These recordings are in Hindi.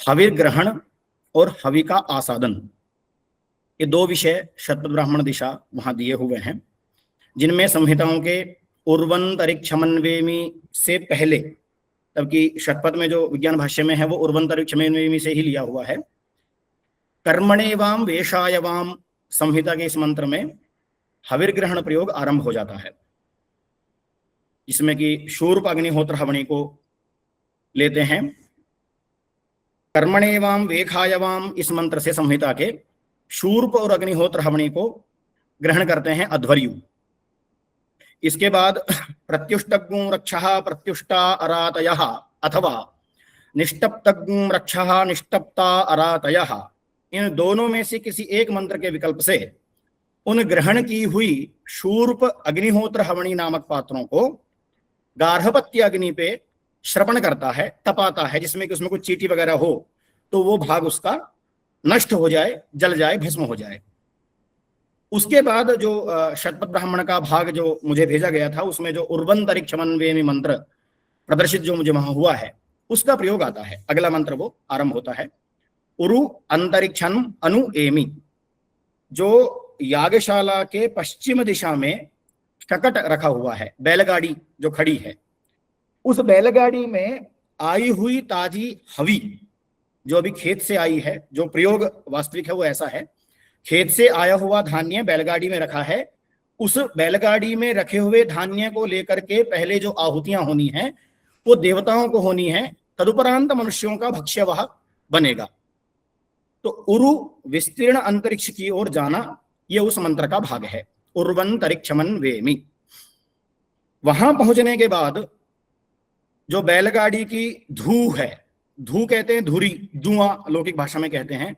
हविर ग्रहण और हवि का आसादन, ये दो विषय शतपथ ब्राह्मण दिशा वहां दिए हुए हैं, जिनमें संहिताओं के उर्वंतरिक्षमन्वेमी से पहले, तबकि शतपथ में जो विज्ञान भाष्य में है वो उर्वंतरिक्षमन्वेमी से ही लिया हुआ है। कर्मणेवाम वेशायवाम संहिता के इस मंत्र में हविर ग्रहण प्रयोग आरंभ हो जाता है, जिसमें कि शूर्प अग्निहोत्र हवणी को लेते हैं। कर्मणेवाम वेखायवाम इस मंत्र से संहिता के शूर्प और अग्निहोत्र हवणी को ग्रहण करते हैं अध्वर्यु। इसके बाद प्रत्युष्टग्गुं रक्षः प्रत्युष्टा अरातयः अथवा निष्टप्तग्गुं रक्षः निष्टप्ता अरातयः, इन दोनों में से किसी एक मंत्र के विकल्प से उन ग्रहण की हुई शूर्प अग्निहोत्र हवणी नामक पात्रों को गार्हपत्य अग्नि पे श्रवण करता है, तपाता है, जिसमें कि उसमें कुछ चीटी वगैरह हो तो वो भाग उसका नष्ट हो जाए, जल जाए, भस्म हो जाए। उसके बाद जो शतपथ ब्राह्मण का भाग जो मुझे भेजा गया था, उसमें जो उर्वंतरिक्षमन्वेमी मंत्र प्रदर्शित जो मुझे वहां हुआ है, उसका प्रयोग आता है। अगला मंत्र वो आरंभ होता है, उरु अंतरिक्षम अनु एमी। जो यागशाला के पश्चिम दिशा में शकट रखा हुआ है, बैलगाड़ी जो खड़ी है, उस बैलगाड़ी में आई हुई ताजी हवी, जो अभी खेत से आई है, जो प्रयोग वास्तविक है वो ऐसा है, खेत से आया हुआ धान्य बैलगाड़ी में रखा है। उस बैलगाड़ी में रखे हुए धान्य को लेकर के पहले जो आहुतियां होनी है वो देवताओं को होनी है, तदुपरांत मनुष्यों का भक्ष्य वह बनेगा। तो उरु विस्तीर्ण अंतरिक्ष की ओर जाना, ये उस मंत्र का भाग है, उर्वंतरिक्षमन वेमी। वहां पहुंचने के बाद जो बैलगाड़ी की धू है, धू कहते हैं धुरी, धुआं लौकिक भाषा में कहते हैं,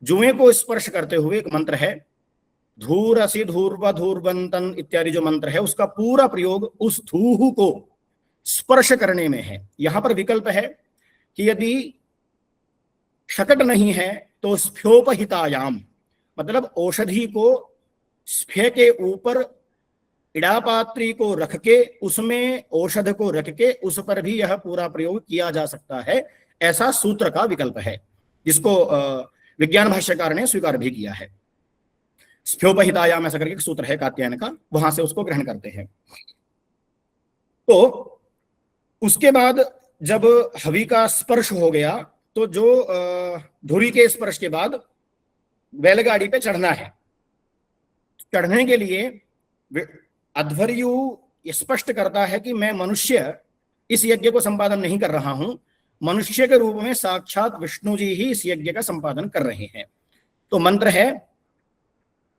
जुए को स्पर्श करते हुए एक मंत्र है, धूरसि धूर्व धूर्वंतन इत्यादि जो मंत्र है, उसका पूरा प्रयोग उस धूह को स्पर्श करने में है। यहां पर विकल्प है कि यदि शकट नहीं है तो स्फ्योपहितायाम, मतलब औषधि को स्फे के ऊपर इड़ापात्री को रख के उसमें औषध को रख के उस पर भी यह पूरा प्रयोग किया जा सकता है, ऐसा सूत्र का विकल्प है, जिसको विज्ञान भाष्यकार ने स्वीकार भी किया है। स्फ्योपहितायाम ऐसा करके एक सूत्र है कात्यायन का, वहां से उसको ग्रहण करते हैं। तो उसके बाद जब हवि का स्पर्श हो गया तो जो धुरी के स्पर्श के बाद बैलगाड़ी पे चढ़ना है। चढ़ने के लिए अध्वर्यु स्पष्ट करता है कि मैं मनुष्य इस यज्ञ को संपादन नहीं कर रहा हूं, मनुष्य के रूप में साक्षात विष्णु जी ही इस यज्ञ का संपादन कर रहे हैं। तो मंत्र है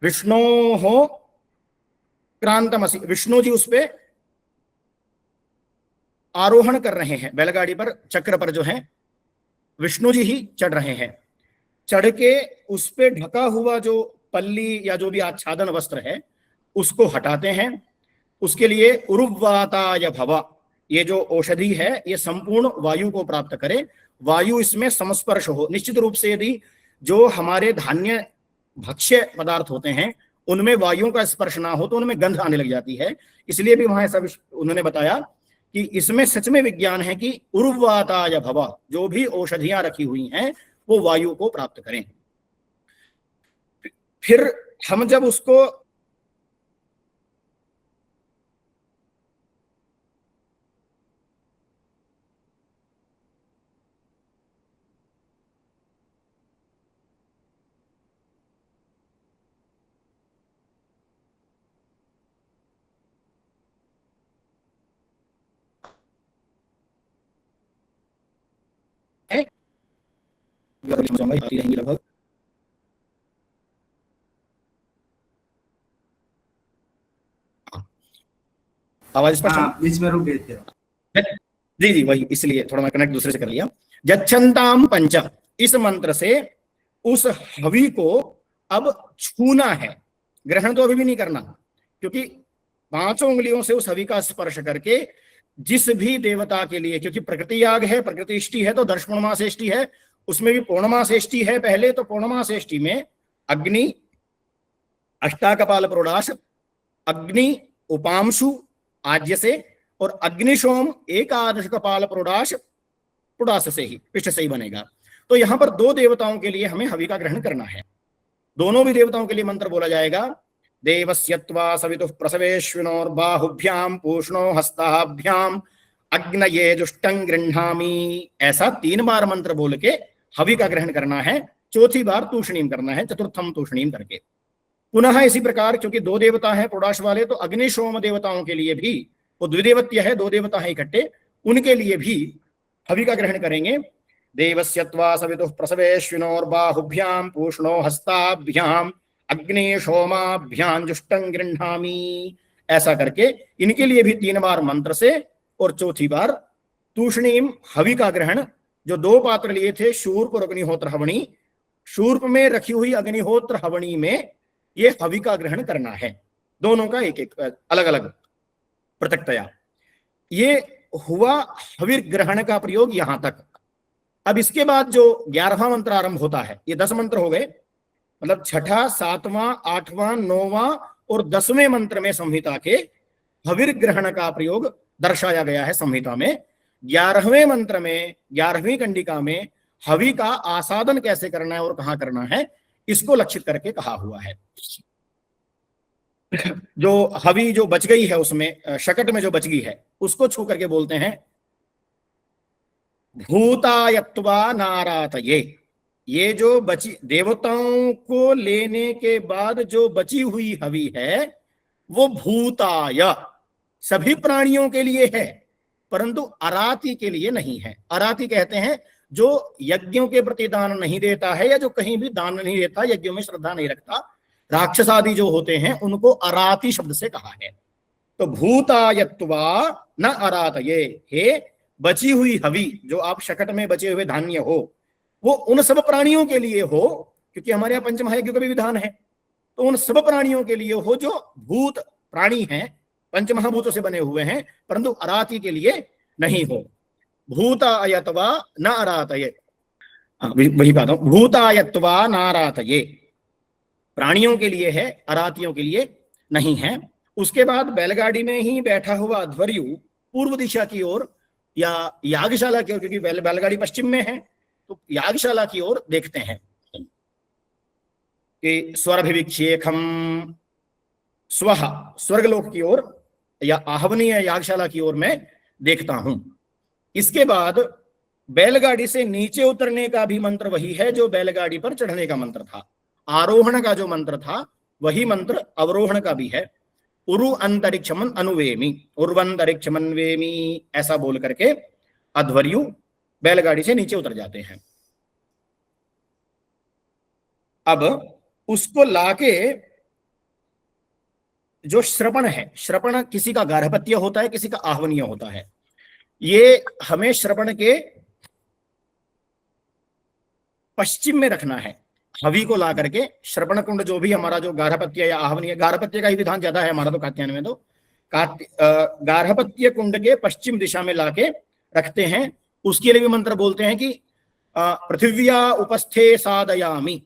विष्णु हो क्रांतमसि, विष्णु जी उस पे आरोहण कर रहे हैं, बैलगाड़ी पर चक्र पर जो है विष्णु जी ही चढ़ रहे हैं। चढ़ के उस पे ढका हुआ जो पल्ली या जो भी आच्छादन वस्त्र है उसको हटाते हैं। उसके लिए उरुवाताय भव, ये जो औषधि है ये संपूर्ण वायु को प्राप्त करे, वायु इसमें संस्पर्श हो। निश्चित रूप से यदि जो हमारे धान्य भक्ष्य पदार्थ होते हैं उनमें वायु का स्पर्श ना हो तो उनमें गंध आने लग जाती है, इसलिए भी वहां ऐसा उन्होंने बताया कि इसमें सच में विज्ञान है कि उर्वाताय भव, जो भी औषधियां रखी हुई हैं वो वायु को प्राप्त करें। फिर हम जब उसको लगभग आवाज स्पष्ट है? बीच में रुक गए थे। जी जी वही, इसलिए थोड़ा मैं कनेक्ट दूसरे से कर लिया। यच्छन्ताम पंच, इस मंत्र से उस हवि को अब छूना है, ग्रहण तो अभी भी नहीं करना, क्योंकि 5 उंगलियों से उस हवि का स्पर्श करके जिस भी देवता के लिए, क्योंकि प्रकृति याग है, प्रकृति इष्टि है, तो दर्श पूर्णमासेष्टि है, उसमें भी पूर्णमासेष्टि है पहले, तो पूर्णमासेष्टि में अग्नि अष्टाकपाल प्रोडाश, अग्नि उपांशु आज्य से, और अग्निशोम एकादश कपाल प्रोडाश पुडास से ही, पृष्ठ से ही बनेगा। तो यहां पर दो देवताओं के लिए हमें हवि का ग्रहण करना है। दोनों भी देवताओं के लिए मंत्र बोला जाएगा, देवस्यत्वा सवितुः प्रसवेश्विनोर्बाहुभ्याम पूष्णो हस्ताभ्याम अग्नये जुष्टं गृह्णामि। ऐसा 3 बार मंत्र बोल के हवि का ग्रहण करना है, चौथी बार तूषणीम करना है, चतुर्थम तूषणीम करके। पुनः इसी प्रकार क्योंकि 2 देवता हैं पुरुष वाले, तो अग्निशोम देवताओं के लिए भी, वो द्विदेवत्य है, 2 देवता है इकट्ठे, उनके लिए भी हवि का ग्रहण करेंगे। देवस्यत्वा सवितुः प्रसवेश्विनोर्बाहुभ्याम पूष्णो हस्ताभ्याम अग्निशोमाभ्याम जुष्टं गृह्णामि। ऐसा करके इनके लिए भी 3 बार मंत्र से और चौथी बार तूषणीम हवि का ग्रहण। जो 2 पात्र लिए थे शूर्प और अग्निहोत्र हवणी, शूर्प में रखी हुई अग्निहोत्र हवणी में ये हवि का ग्रहण करना है, दोनों का एक एक अलग अलग पृथकतया। ये हुआ हविर ग्रहण का प्रयोग यहां तक। अब इसके बाद जो 11वां मंत्र आरंभ होता है, ये 10 मंत्र हो गए, मतलब 6ठा, 7वां, 8वां, 9वां और 10वें मंत्र में संहिता के हविर ग्रहण का प्रयोग दर्शाया गया है संहिता में। 11वें मंत्र में, 11वीं कंडिका में हवि का आसादन कैसे करना है और कहां करना है, इसको लक्षित करके कहा हुआ है। जो हवि जो बच गई है उसमें, शकट में जो बच गई है, उसको छू करके बोलते हैं भूतायत्वा नारातये। ये जो बची देवताओं को लेने के बाद जो बची हुई हवि है वो भूताय, सभी प्राणियों के लिए है, परंतु अराति के लिए नहीं है। अराति कहते हैं जो यज्ञों के प्रति दान नहीं देता है, या जो कहीं भी दान नहीं देता, यज्ञों में श्रद्धा नहीं रखता, राक्षस आदि जो होते हैं, उनको अराति शब्द से कहा है। तो भूतायत्वा न अरातये, हे बची हुई हवि, जो आप शकट में बचे हुए धान्य हो, वो उन सब प्राणियों के लिए हो, क्योंकि हमारे यहाँ पंचमहायज्ञ का भी विधान है, तो उन सब प्राणियों के लिए हो जो भूत प्राणी हैं, पंचमहाभूतों से बने हुए हैं, परंतु अराति के लिए नहीं हो। भूतायत्वा न अरातये, वही बात हूं, भूतायत्वा नारातये, प्राणियों के लिए है, अरातियों के लिए नहीं है। उसके बाद बैलगाड़ी में ही बैठा हुआ अध्वर्यु पूर्व दिशा की ओर या यागशाला की ओर, क्योंकि बैलगाड़ी पश्चिम में है, तो यागशाला की ओर देखते हैं कि स्वरभिविक्षेखम स्वह, स्वर्गलोक की ओर या आहवनीय यागशाला की ओर मैं देखता हूं। इसके बाद बैलगाड़ी से नीचे उतरने का भी मंत्र वही है जो बैलगाड़ी पर चढ़ने का मंत्र था। आरोहण का जो मंत्र था वही मंत्र अवरोहण का भी है। उरु अंतरिक्षमन अनुवेमी, उर्वंतरिक्षमन्वेमी, ऐसा बोल करके अध्वर्यु बैलगाड़ी से नीचे उतर जाते हैं। अब उसको लाके जो श्रवण है, श्रवण किसी का गार्हपत्य होता है, किसी का आहवनीय होता है, ये हमें श्रवण के पश्चिम में रखना है। हवि को ला करके श्रवण कुंड जो भी हमारा जो गार्हपत्य या आहवनीय, गार्हपत्य का ही विधान ज्यादा है हमारा तो कात्यायन में, तो गार्हपत्य कुंड के पश्चिम दिशा में लाके रखते हैं। उसके लिए भी मंत्र बोलते हैं कि पृथिव्या उपस्थे सादयामी,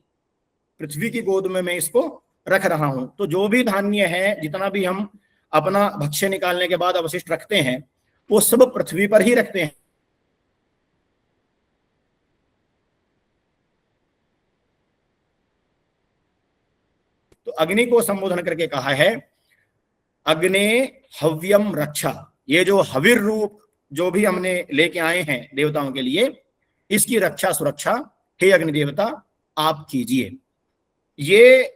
पृथ्वी की गोद में मैं इसको रख रहा हूं। तो जो भी धान्य है, जितना भी हम अपना भक्ष्य निकालने के बाद अवशिष्ट रखते हैं, वो सब पृथ्वी पर ही रखते हैं। तो अग्नि को संबोधन करके कहा है अग्ने हव्यम रक्षा। ये जो हविर रूप जो भी हमने लेके आए हैं देवताओं के लिए, इसकी रक्षा सुरक्षा हे अग्नि देवता आप कीजिए। ये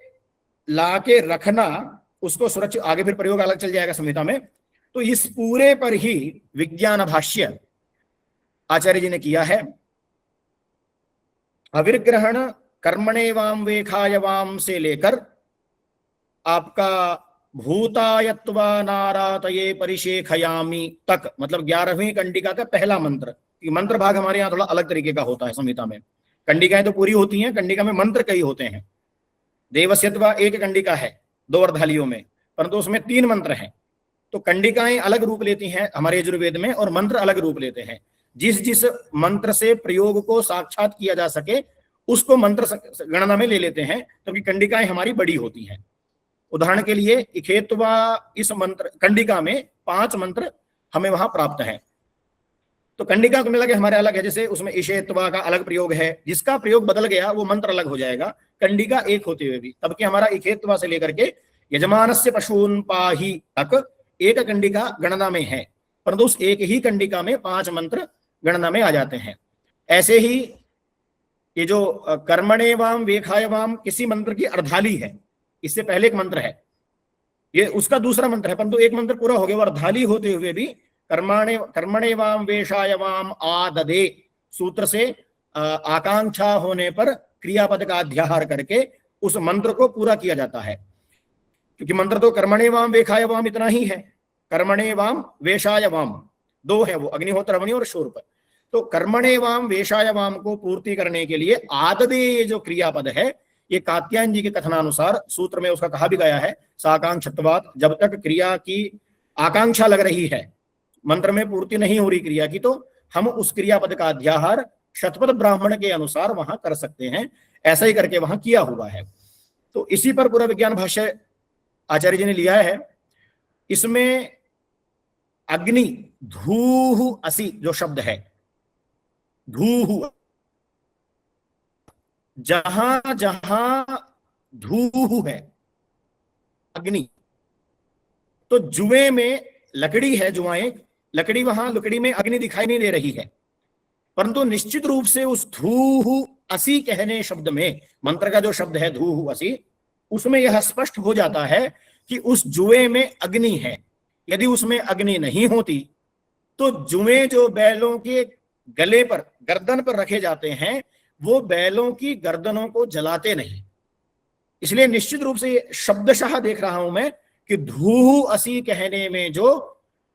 लाके रखना, उसको सुरक्षित, आगे फिर प्रयोग अलग चल जाएगा संहिता में। तो इस पूरे पर ही विज्ञान भाष्य आचार्य जी ने किया है। अविर्ग्रहण कर्मणे वाम वेखाय वाम से लेकर आपका भूतायत्वा नारातये परिशेखयामी तक, मतलब 11वीं कंडिका का पहला मंत्र। मंत्र भाग हमारे यहाँ थोड़ा अलग तरीके का होता है संहिता में। कंडिकाएं तो पूरी होती हैं, कंडिका में मंत्र कई होते हैं। देवस्यत्वा एक कंडिका है 2 अर्धालियों में, परंतु उसमें 3 मंत्र हैं। तो कंडिकाएं अलग रूप लेती हैं हमारे यजुर्वेद में, और मंत्र अलग रूप लेते हैं। जिस जिस मंत्र से प्रयोग को साक्षात किया जा सके उसको मंत्र गणना में ले लेते हैं, क्योंकि कंडिकाएं हमारी बड़ी होती हैं। उदाहरण के लिए इखेत्वा, इस मंत्र कंडिका में 5 मंत्र हमें वहां प्राप्त है। तो कंडिका को मिला के हमारे अलग है, जैसे उसमें ईशेत्वा का अलग प्रयोग है, जिसका प्रयोग बदल गया वो मंत्र अलग हो जाएगा, कंडिका एक होते हुए भी। तब कि हमारा इकेत्वा से लेकर के यजमानस्य पशून पाही तक एक कंडिका गणना में है, परंतु उस एक ही कंडिका में 5 मंत्र गणना में आ जाते हैं। ऐसे ही ये जो कर्मणेवाम वेखायवाम किसी मंत्र की अर्धाली है, इससे पहले एक मंत्र है, ये उसका दूसरा मंत्र है, परंतु एक मंत्र पूरा हो गया, वो अर्धाली होते हुए भी कर्मणेवाम वेशायवाम आददे सूत्र से आकांक्षा होने पर क्रियापद का अध्याहार करके उस मंत्र को पूरा किया जाता है। क्योंकि मंत्र तो कर्मणेवाम वेखायवाम इतना ही है, कर्मणेवाम वेशायवाम 2 है, वो अग्निहोत्र हवनी और शूर्प। तो कर्मणेवाम वेशायवाम को पूर्ति करने के लिए आददे जो क्रियापद है, ये कात्यायन जी के कथनानुसार सूत्र में उसका कहा भी गया है, साकांक्षत्वात्, जब तक क्रिया की आकांक्षा लग रही है, मंत्र में पूर्ति नहीं हो रही क्रिया की, तो हम उस क्रियापद का अध्याहार शतपथ ब्राह्मण के अनुसार वहां कर सकते हैं। ऐसा ही करके वहां किया हुआ है। तो इसी पर पूरा विज्ञान भाष्य आचार्य जी ने लिया है। इसमें अग्नि धूहु असि जो शब्द है, धूहु, जहां जहां धूहु है अग्नि, तो जुए में लकड़ी है, जुआएं लकड़ी, वहां लकड़ी में अग्नि दिखाई नहीं दे रही है, परंतु निश्चित रूप से उस धूहु असि कहने शब्द में, मंत्र का जो शब्द है धूहु असि, उसमें यह स्पष्ट हो जाता है कि उस जुए में अग्नि है। यदि उसमें अग्नि नहीं होती तो जुए जो बैलों के गले पर, गर्दन पर रखे जाते हैं, वो बैलों की गर्दनों को जलाते नहीं। इसलिए निश्चित रूप से शब्दशः देख रहा हूं मैं कि धूहु असि कहने में जो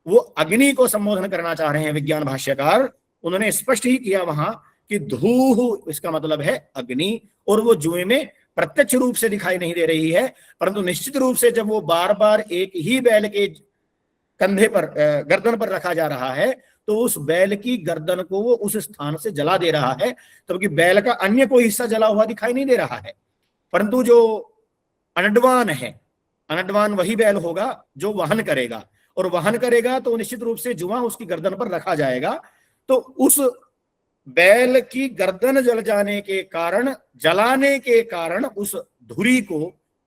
वो अग्नि को संबोधन करना चाह रहे हैं विज्ञान भाष्यकार, उन्होंने स्पष्ट ही किया वहां कि धूहु इसका मतलब है अग्नि, और वो जुए में प्रत्यक्ष रूप से दिखाई नहीं दे रही है, परंतु निश्चित रूप से जब वो बार बार एक ही बैल के कंधे पर, गर्दन पर रखा जा रहा है, तो उस बैल की गर्दन को वो उस स्थान से जला दे रहा है, तब कि बैल का अन्य कोई हिस्सा जला हुआ दिखाई नहीं दे रहा है। परंतु जो अनडवान है, अनडवान वही बैल होगा जो वहन करेगा, और वहन करेगा तो निश्चित रूप से जुआ उसकी गर्दन पर रखा जाएगा। तो उस बैल की गर्दन जल जाने के कारण, जलाने के कारण उस धुरी को,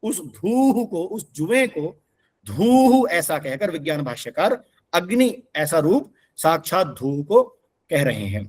उस धूह को, उस जुए को धूह ऐसा कहकर विज्ञान भाष्यकार अग्नि ऐसा रूप साक्षात धूह को कह रहे हैं।